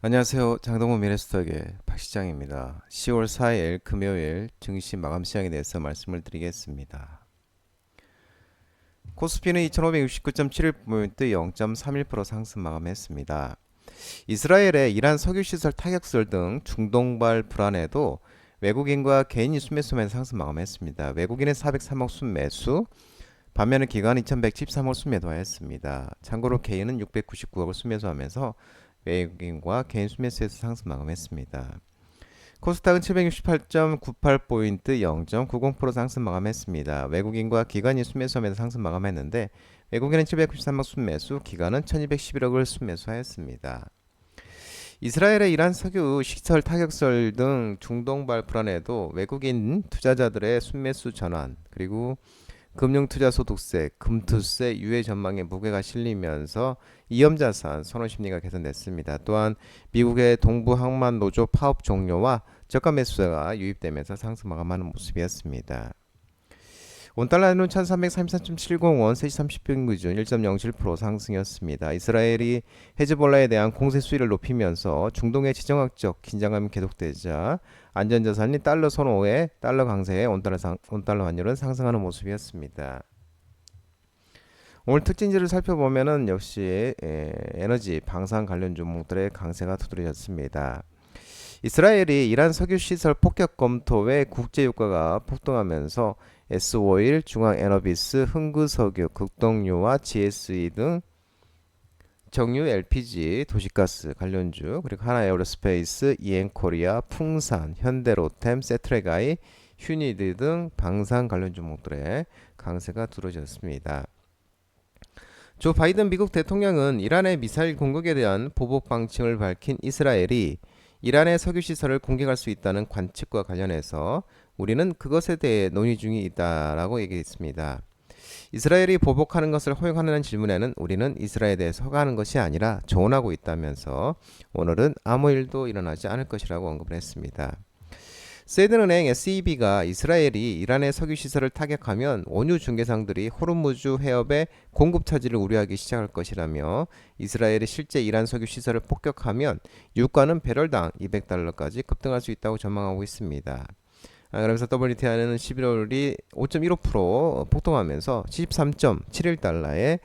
안녕하세요. 장동건 미래스톡의 박시장입니다. 10월 4일 금요일 증시 마감 시장에 대해서 말씀을 드리겠습니다. 코스피는 2569.71포인트 0.31% 상승 마감했습니다. 이스라엘의 이란 석유시설 타격설 등 중동발 불안에도 외국인과 개인이 순매수면 상승 마감했습니다. 외국인은 403억 순매수, 반면에 기관은 2113억 순매도하였습니다. 참고로 개인은 699억을 순매수하면서 외국인과 개인 순매수에서 상승 마감했습니다. 코스닥은 768.98포인트 0.90% 상승 마감했습니다. 외국인과 기관이 순매수하면서 상승 마감했는데 외국인은 793억 순매수, 기관은 1211억을 순매수하였습니다. 이스라엘의 이란 석유 시설 타격설 등 중동발 불안에도 외국인 투자자들의 순매수 전환, 그리고 금융투자소득세, 금투세 유예 전망에 무게가 실리면서 위험자산 선호 심리가 개선됐습니다. 또한 미국의 동부 항만 노조 파업 종료와 저가 매수가 유입되면서 상승 마감하는 모습이었습니다. 원달러는 1333.70원 3시 30분 기준 1.07% 상승이었습니다. 이스라엘이 헤즈볼라에 대한 공세 수위를 높이면서 중동의 지정학적 긴장감이 계속되자 안전자산인 달러 선호에 달러 강세에 원달러 환율은 상승하는 모습이었습니다. 오늘 특징지를 살펴보면은 역시 에너지 방산 관련 종목들의 강세가 두드러졌습니다. 이스라엘이 이란 석유 시설 폭격 검토에 국제 유가가 폭등하면서 S-오일, 중앙에너비스, 흥구석유, 극동유와 GSE 등 정유 LPG, 도시가스 관련주, 그리고 하나에어로스페이스, 이엔코리아, 풍산, 현대로템, 세트레가이, 휴니드 등 방산 관련 종목들의 강세가 두드러졌습니다. 조 바이든 미국 대통령은 이란의 미사일 공격에 대한 보복 방침을 밝힌 이스라엘이 이란의 석유 시설을 공격할 수 있다는 관측과 관련해서 우리는 그것에 대해 논의 중에 있다라고 얘기했습니다. 이스라엘이 보복하는 것을 허용하는 질문에는 우리는 이스라엘에 대해서 허가하는 것이 아니라 조언하고 있다면서 오늘은 아무 일도 일어나지 않을 것이라고 언급을 했습니다. 세드은행 SEB가 이스라엘이 이란의 석유 시설을 타격하면 원유 중개상들이 호르무즈 해협의 공급 차질을 우려하기 시작할 것이라며 이스라엘이 실제 이란 석유 시설을 폭격하면 유가는 배럴당 200달러까지 급등할 수 있다고 전망하고 있습니다. 그러면서 WTI는 11월이 5.15% 폭등하면서 73.71달러에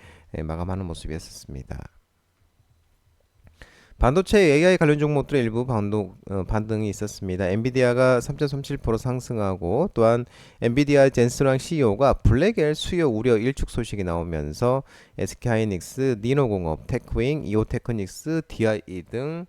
마감하는 모습이었습니다. 반도체 AI 관련 종목들의 일부 반등이 있었습니다. 엔비디아가 3.37% 상승하고 또한 엔비디아 젠슨왕 CEO가 블랙엘 수요 우려 일축 소식이 나오면서 SK하이닉스, 니노공업, 테크윙, 이오테크닉스, DIE 등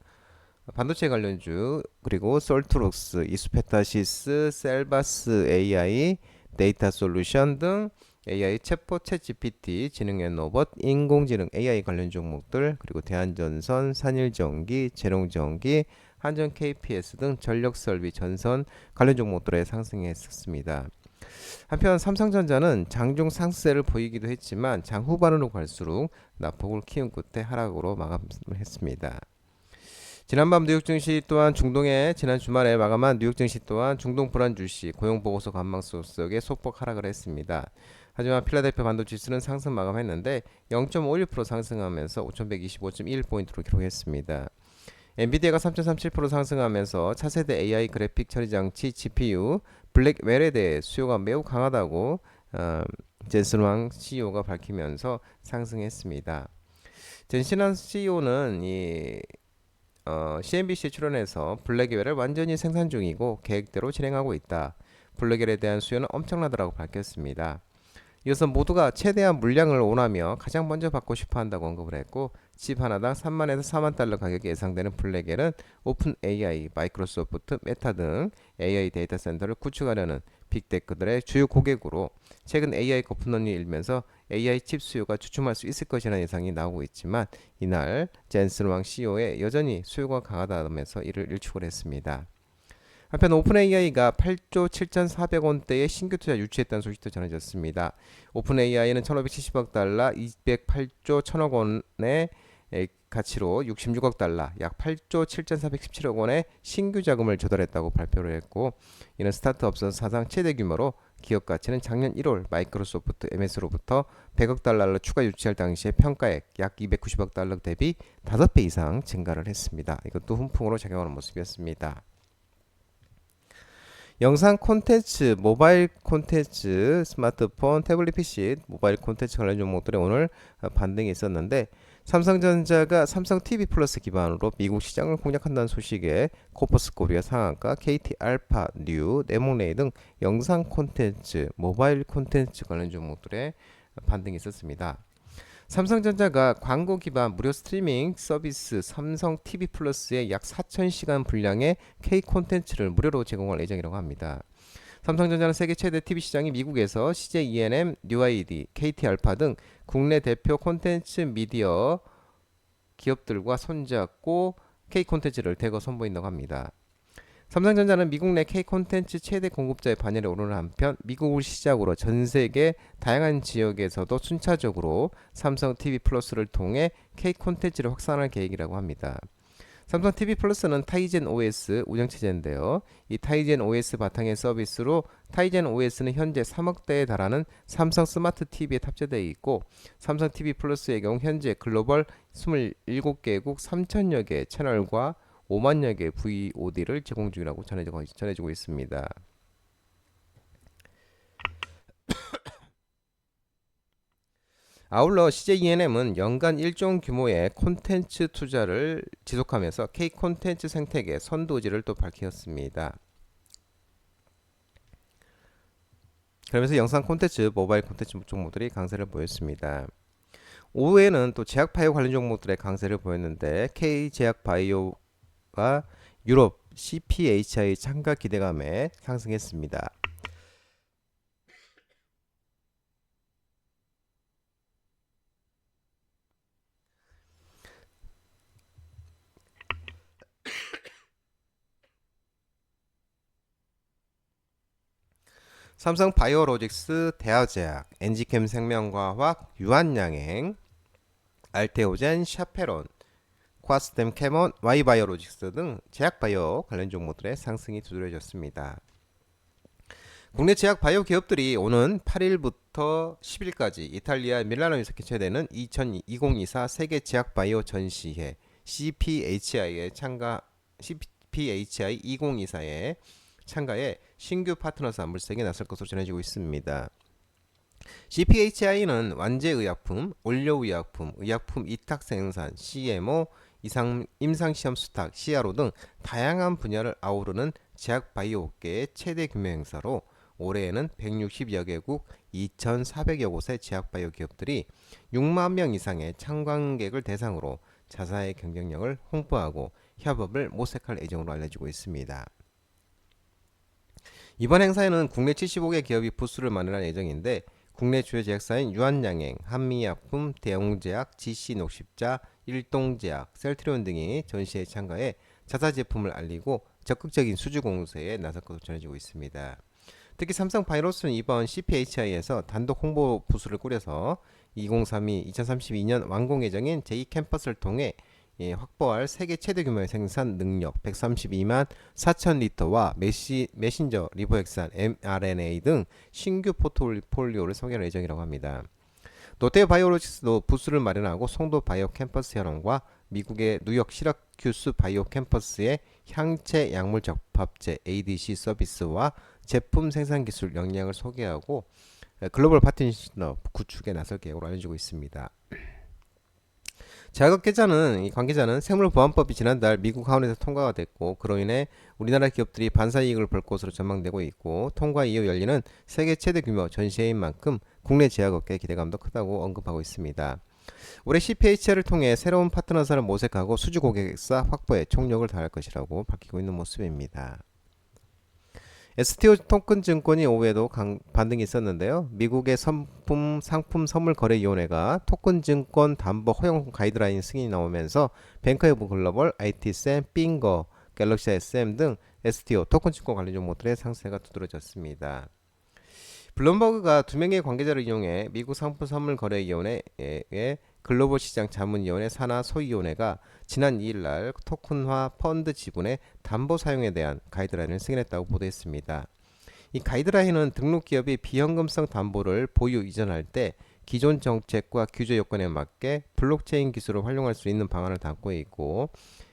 반도체 관련주, 그리고 솔트룩스, 이수페타시스, 셀바스 AI, 데이터 솔루션 등 AI 챗봇 챗GPT, 지능앤 로봇, 인공지능 AI 관련 종목들, 그리고 대한전선, 산일전기, 재롱전기, 한전 KPS 등 전력설비, 전선 관련 종목들의 상승이 했었습니다. 한편 삼성전자는 장중 상승세를 보이기도 했지만 장 후반으로 갈수록 낙폭을 키운 끝에 하락으로 마감을 했습니다. 지난밤 뉴욕 증시 또한 중동의 지난 주말에 마감한 뉴욕 증시 또한 중동 불안 주시 고용 보고서 관망 속에 소폭 하락을 했습니다. 하지만 필라델피아 반도체 지수는 상승 마감했는데 0.51% 상승하면서 5,125.1포인트로 기록했습니다. 엔비디아가 3.37% 상승하면서 차세대 AI 그래픽 처리 장치 GPU 블랙웰에 대해 수요가 매우 강하다고 젠슨 왕 CEO가 밝히면서 상승했습니다. 젠슨 왕 CEO는 CNBC에 출연해서 블랙웰을 완전히 생산 중이고 계획대로 진행하고 있다. 블랙웰에 대한 수요는 엄청나다라고 밝혔습니다. 이어서 모두가 최대한 물량을 원하며 가장 먼저 받고 싶어 한다고 언급을 했고, 칩 하나당 3만에서 4만 달러 가격이 예상되는 블랙웰은 오픈 AI, 마이크로소프트, 메타 등 AI 데이터 센터를 구축하려는 빅테크들의 주요 고객으로 최근 AI 거품론이 일면서 AI 칩 수요가 주춤할 수 있을 것이라는 예상이 나오고 있지만 이날 젠슨 왕 CEO의 여전히 수요가 강하다면서 이를 일축을 했습니다. 한편 오픈AI가 8조 7,400원대의 신규 투자 유치했다는 소식도 전해졌습니다. 오픈AI는 1,570억 달러, 208조 1,000억 원의 가치로 66억 달러, 약 8조 7,417억 원의 신규 자금을 조달했다고 발표를 했고, 이는 스타트업선 사상 최대 규모로 기업 가치는 작년 1월 마이크로소프트 MS로부터 100억 달러를 추가 유치할 당시의 평가액 약 290억 달러 대비 5배 이상 증가를 했습니다. 이것도 훈풍으로 작용하는 모습이었습니다. 영상 콘텐츠, 모바일 콘텐츠, 스마트폰, 태블릿 PC, 모바일 콘텐츠 관련 종목들의 오늘 반등이 있었는데 삼성전자가 삼성 TV 플러스 기반으로 미국 시장을 공략한다는 소식에 코퍼스 코리아 상한가, KT 알파, 뉴, 네모네이 등 영상 콘텐츠, 모바일 콘텐츠 관련 종목들의 반등이 있었습니다. 삼성전자가 광고 기반 무료 스트리밍 서비스 삼성 TV 플러스의 약 4,000시간 분량의 K 콘텐츠를 무료로 제공할 예정이라고 합니다. 삼성전자는 세계 최대 TV 시장이 미국에서 CJ ENM, 뉴아이디, KT 알파 등 국내 대표 콘텐츠 미디어 기업들과 손잡고 K 콘텐츠를 대거 선보인다고 합니다. 삼성전자는 미국 내 K 콘텐츠 최대 공급자의 반열에 오르는 한편 미국을 시작으로 전 세계 다양한 지역에서도 순차적으로 삼성 TV 플러스를 통해 K 콘텐츠를 확산할 계획이라고 합니다. 삼성 TV 플러스는 타이젠 OS 운영체제인데요. 이 타이젠 OS 바탕의 서비스로 타이젠 OS는 현재 3억대에 달하는 삼성 스마트 TV에 탑재되어 있고 삼성 TV 플러스의 경우 현재 글로벌 27개국 3천여 개 채널과 5만여 개 VOD를 제공 중이라고 전해지고 있습니다. 아울러 CJENM은 연간 1조 규모의 콘텐츠 투자를 지속하면서 K 콘텐츠 생태계 선도지를 또 밝혔습니다. 그러면서 영상 콘텐츠, 모바일 콘텐츠 종목들이 강세를 보였습니다. 오후에는 또 제약바이오 관련 종목들의 강세를 보였는데 K제약바이오가 유럽 CPHI 참가 기대감에 상승했습니다. 삼성 바이오로직스, 대하제약, 엔지캠 생명과학, 유한양행, 알테오젠, 샤페론, 쿼스템 캐몬, Y바이오로직스 등 제약바이오 관련 종목들의 상승이 두드러졌습니다. 국내 제약바이오 기업들이 오는 8일부터 10일까지 이탈리아 밀라노에서 개최되는 2024 세계 제약바이오 전시회 CPHI 2024에 참가해 신규 파트너사 물색에 나설 것으로 전해지고 있습니다. CPHI는 완제의약품, 원료의약품, 의약품 위탁 생산, CMO, 임상시험 수탁, CRO 등 다양한 분야를 아우르는 제약바이오업계의 최대 규모 행사로 올해에는 160여 개국 2,400여 곳의 제약바이오 기업들이 6만 명 이상의 참관객을 대상으로 자사의 경쟁력을 홍보하고 협업을 모색할 예정으로 알려지고 있습니다. 이번 행사에는 국내 75개 기업이 부스를 마련할 예정인데 국내 주요 제약사인 유한양행, 한미약품, 대웅제약, GC녹십자, 일동제약, 셀트리온 등이 전시에 참가해 자사 제품을 알리고 적극적인 수주 공세에 나설 것으로 전해지고 있습니다. 특히 삼성바이오로스는 이번 CPHI에서 단독 홍보 부스를 꾸려서 2032년 완공 예정인 제2캠퍼스를 통해 확보할 세계 최대 규모의 생산 능력 132만 4천 리터와 메신저 리보액산 mRNA 등 신규 포트폴리오를 소개할 예정이라고 합니다. 롯데바이오로직스도 부스를 마련하고 송도 바이오 캠퍼스 현황과 미국의 뉴욕 시라큐스 바이오 캠퍼스의 향체 약물 접합제 ADC 서비스와 제품 생산 기술 역량을 소개하고 글로벌 파트너십 구축에 나설 계획으로 알려지고 있습니다. 관계자는 생물보안법이 지난달 미국 하원에서 통과가 됐고 그로 인해 우리나라 기업들이 반사이익을 볼 것으로 전망되고 있고 통과 이후 열리는 세계 최대 규모 전시회인 만큼 국내 제약업계의 기대감도 크다고 언급하고 있습니다. 올해 CPH를 통해 새로운 파트너사를 모색하고 수주 고객사 확보에 총력을 다할 것이라고 밝히고 있는 모습입니다. STO 토큰증권이 오후에도 반등이 있었는데요. 미국의 상품 선물 거래위원회가 토큰증권 담보 허용 가이드라인 승인이 나오면서 뱅크 오브 글로벌, IT쌤, 빙거, 갤럭시 SM 등 STO 토큰증권 관련 종목들의 상세가 두드러졌습니다. 블룸버그가 2명의 관계자를 이용해 미국 상품 선물 거래위원회의 글로벌 시장 자문위원회 산하 소위원회가 지난 2일날 토큰화 펀드 지분의 담보 사용에 대한 가이드라인을 승인했다고 보도했습니다. 이 가이드라인은 등록 기업이 비현금성 담보를 보유 이전할 때 기존 정책과 규제 요건에 맞게 블록체인 기술을 활용할 수 있는 방안을 담고 있고,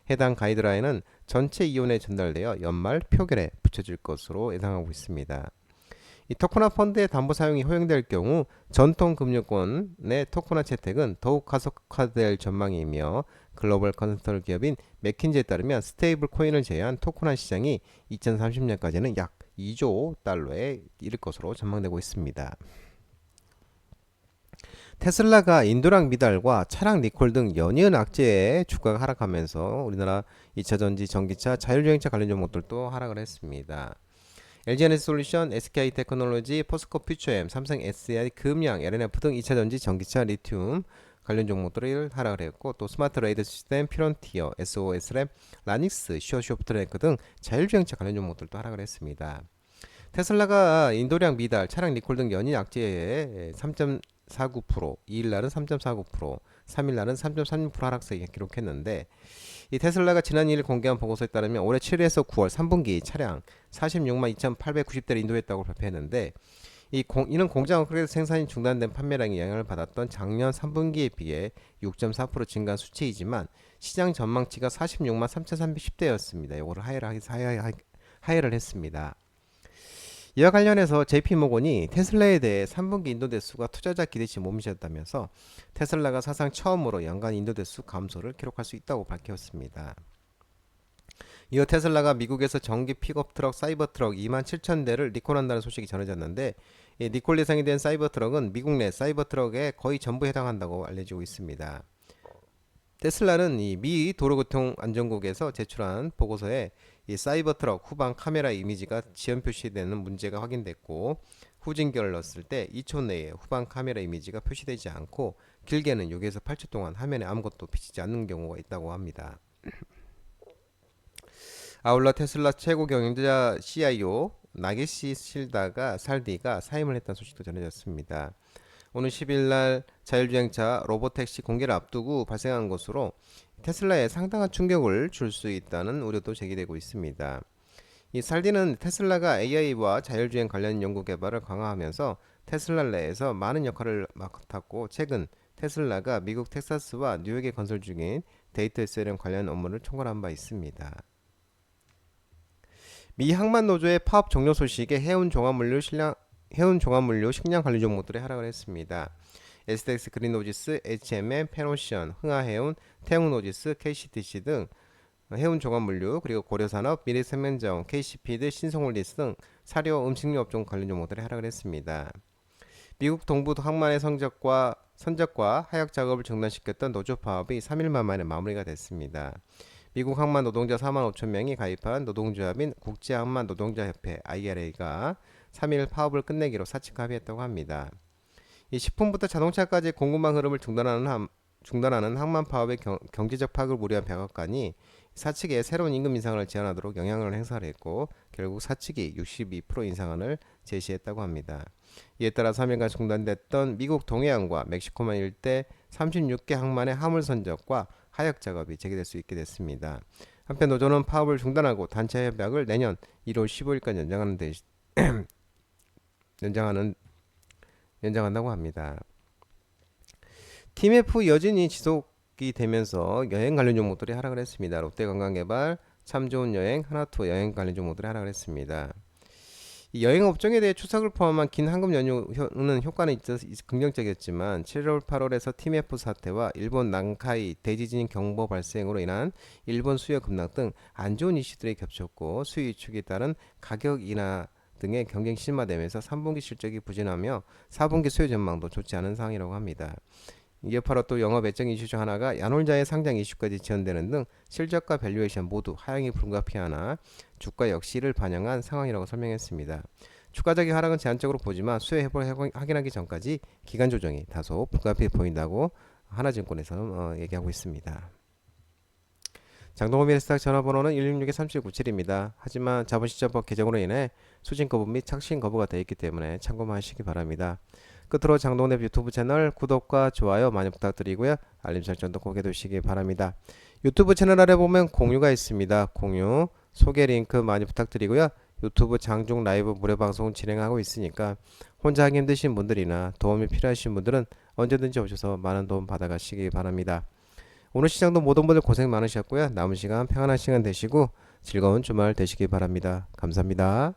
해당 가이드라인은 전체 이원에 전달되어 연말 표결에 붙여질 것으로 예상하고 있습니다. 이 토커나 펀드의 담보 사용이 허용될 경우 전통 금융권의 토커나 채택은 더욱 가속화될 전망이며, 글로벌 컨설턴트 기업인 맥킨지에 따르면 스테이블 코인을 제외한 토커나 시장이 2030년까지는 약 2조 달러에 이를 것으로 전망되고 있습니다. 테슬라가 인도랑 미달과 차량 리콜 등 연이은 악재에 주가가 하락하면서 우리나라 2차전지, 전기차, 자율주행차 관련 종목들도 하락을 했습니다. LG에너지솔루션, SK테크놀로지, 포스코 퓨처엠, 삼성 SDI, 금양, LNF 등 2차전지, 전기차, 리튬 관련 종목들을 하락을 했고, 또 스마트 레이더 시스템, 피론티어, SOS랩, 라닉스, 슈어쇼프트랭크 등 자율주행차 관련 종목들도 하락을 했습니다. 테슬라가 인도량 미달, 차량 리콜 등 연이은 악재에 3.49%, 2일날은 3.49%, 3일날은 3.36% 하락세를 기록했는데, 이 테슬라가 지난 2일 공개한 보고서에 따르면 올해 7일에서 9월 3분기 차량 46만 2,890대를 인도했다고 발표했는데, 이는 공장 업그레이드 생산이 중단된 판매량이 영향을 받았던 작년 3분기에 비해 6.4% 증가한 수치이지만 시장 전망치가 46만 3,310대였습니다. 이거를 하회를 했습니다. 이와 관련해서 JP모건이 테슬라에 대해 3분기 인도 대수가 투자자 기대치 못 미쳤다면서 테슬라가 사상 처음으로 연간 인도 대수 감소를 기록할 수 있다고 밝혔습니다. 이어 테슬라가 미국에서 전기 픽업 트럭 사이버 트럭 2만 7천 대를 리콜한다는 소식이 전해졌는데, 이 리콜 예상이 된 사이버 트럭은 미국 내 사이버 트럭에 거의 전부 해당한다고 알려지고 있습니다. 테슬라는 이 미 도로교통안전국에서 제출한 보고서에 이 사이버 트럭 후방 카메라 이미지가 지연 표시되는 문제가 확인됐고, 후진기어를 넣었을 때 2초 내에 후방 카메라 이미지가 표시되지 않고 길게는 6에서 8초 동안 화면에 아무것도 비치지 않는 경우가 있다고 합니다. 아울러 테슬라 최고 경영자 CIO 나게시 살디가 사임을 했다는 소식도 전해졌습니다. 오는 10일날 자율주행차 로보택시 공개를 앞두고 발생한 것으로 테슬라에 상당한 충격을 줄 수 있다는 우려도 제기되고 있습니다. 이 살디는 테슬라가 AI와 자율주행 관련 연구 개발을 강화하면서 테슬라 내에서 많은 역할을 맡았고, 최근 테슬라가 미국 텍사스와 뉴욕에 건설 중인 데이터 SLM 관련 업무를 총괄한 바 있습니다. 미 항만 노조의 파업 종료 소식에 해운 종합물류 식량 관리 종목들이 하락을 했습니다. STX 그린노지스, HMM, 페노션, 흥하해운, 태웅노지스, KCTC 등 해운 종합물류, 그리고 고려산업, 미래생명정, KC피드, 신성홀리스 등 사료, 음식료 업종 관련 종목들이 하락을 했습니다. 미국 동부 항만의 선적과 하역 작업을 중단시켰던 노조 파업이 3일 만에 마무리가 됐습니다. 미국 항만 노동자 4만 5천 명이 가입한 노동조합인 국제항만 노동자협회 IRA가 3일 파업을 끝내기로 사측 합의했다고 합니다. 이 식품부터 자동차까지 공급망 흐름을 중단하는 항만 파업의 경제적 파악을 우려한 백악관이 사측에 새로운 임금 인상을 제안하도록 영향을 행사를 했고, 결국 사측이 62% 인상안을 제시했다고 합니다. 이에 따라 3일간 중단됐던 미국 동해안과 멕시코만 일대 36개 항만의 화물 선적과 하역 작업이 재개될 수 있게 됐습니다. 한편 노조는 파업을 중단하고 단체 협약을 내년 1월 15일까지 연장한다고 합니다. TMF 여진이 지속이 되면서 여행 관련 종목들이 하락을 했습니다. 롯데관광개발, 참 좋은 여행, 하나투어 여행 관련 종목들이 하락을 했습니다. 이 여행 업종에 대해 추석을 포함한 긴 황금 연휴는 효과는 긍정적이었지만 7월 8월에서 TMF 사태와 일본 난카이 대지진 경보 발생으로 인한 일본 수요 급락 등 안 좋은 이슈들이 겹쳤고, 수요 위축에 따른 가격 인하 등의 경쟁 심화되면서 3분기 실적이 부진하며 4분기 수요 전망도 좋지 않은 상황이라고 합니다. 이에 바로 또 영업 애정 이슈 중 하나가 야놀자의 상장 이슈까지 지연되는 등 실적과 밸류에이션 모두 하향이 불가피하나 주가 역시를 반영한 상황이라고 설명했습니다. 추가적인 하락은 제한적으로 보지만 수요 회복을 확인하기 전까지 기간 조정이 다소 불가피해 보인다고 하나증권에서는 얘기하고 있습니다. 장동호 미래스탁 전화번호는 166-3797입니다. 하지만 자본시장법 개정으로 인해 수신 거부 및 착신 거부가 되어 있기 때문에 참고만 하시기 바랍니다. 끝으로 장동훈의 유튜브 채널 구독과 좋아요 많이 부탁드리고요. 알림 설정도 꼭 해두시기 바랍니다. 유튜브 채널 아래 보면 공유가 있습니다. 공유, 소개 링크 많이 부탁드리고요. 유튜브 장중 라이브 무료 방송 진행하고 있으니까 혼자 하기 힘드신 분들이나 도움이 필요하신 분들은 언제든지 오셔서 많은 도움 받아가시기 바랍니다. 오늘 시장도 모든 분들 고생 많으셨고요. 남은 시간 평안한 시간 되시고 즐거운 주말 되시기 바랍니다. 감사합니다.